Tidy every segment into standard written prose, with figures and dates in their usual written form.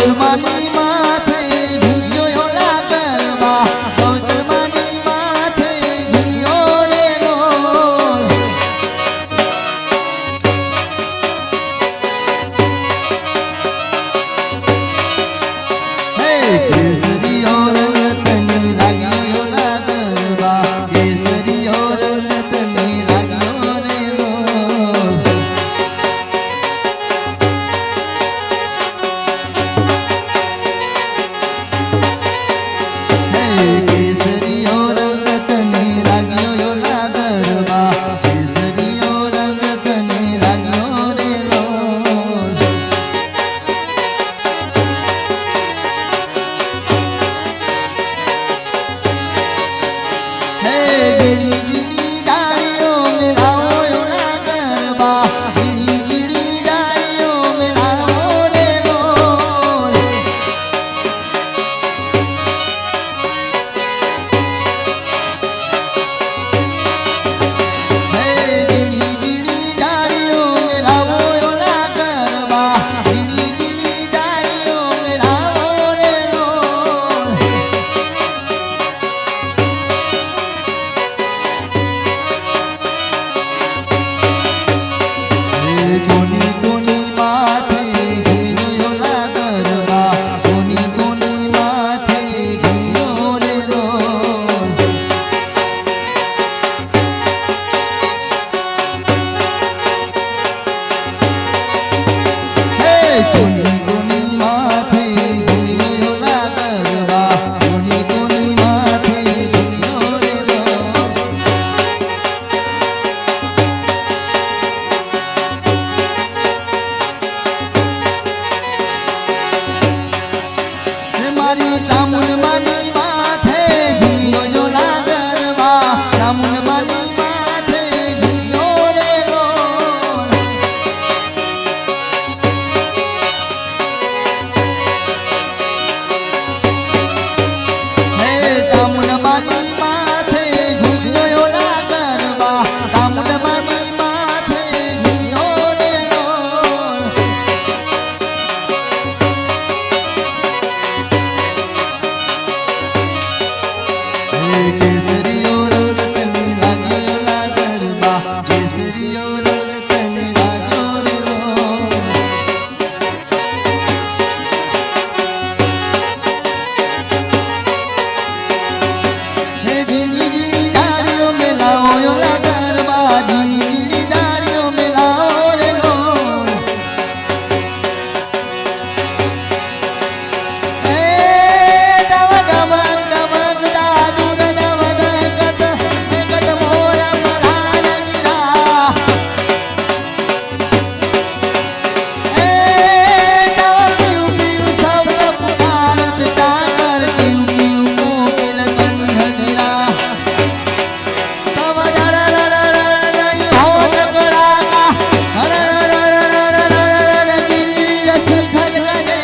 ગૌચરમાની માથે ઘીયો લાગરબા ગૌચરમાની માથે ઘીયો રે લોલ હે કેસરીઓ રંગ તને લાગ્યો લાગરબા કેસરીઓ રંગ તને લાગ્યો રે લોલ કેસરીઓ રંગ તને લાગ્યો લાગરબા કેસરીઓ રંગ તને લાગ્યો રે લોલ હે જીડી જીડી ડાળીઓ મેલાવો લાગરબા જીડી જીડી ડાળીઓ મેલાવો રે લોલ હે જીડી જીડી ડાળીઓ મેલાવો લાગરબા જીડી જીડી ડાળીઓ મેલાવો રે લોલ કોની કોની માથે ઘીયો લાગરબા કોની કોની માથે ઘીયો રે લોલ હે કોની કોની માથે ઘીયો લાગરબા કોની કોની માથે ઘીયો રે લોલ મારી ચામુંડ માની માથે ઘીયો લાગરબા ચામુંડ માની માથે ઘીયો રે લોલ હે ચામુંડ માની માથે ઘીયો લાગરબા ચામુંડ માની માથે ઘીયો રે લોલ કેસરીઓ રંગ તને લાગ્યો લાગરબા કેસરીઓ રંગ તને લાગ્યો રે લોલ હે જીની જીની ડાળીઓ મેલાવો લાગરબા જીની જીની ડાળીઓ મેલાવો રે લોલ હે દવ દવ દવ દાદુર દવ દગત ગત મોર મલારંગા હે દવ પીઉ પીઉ સબ પુકારત ડાકર પીઉ પીઉ કોકિલ કંઠગીરા તવ ડર નહીં હોત કરાકા ગિરી રસ ખડગને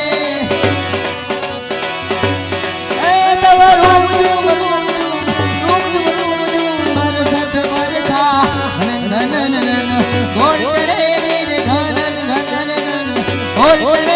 એ તવ room room room room Barasat બરખા ઘન ઘન ઘન ઘન ઘોડ ચડે ગીર ઘન ઘન ઘન ઘોડ ચડે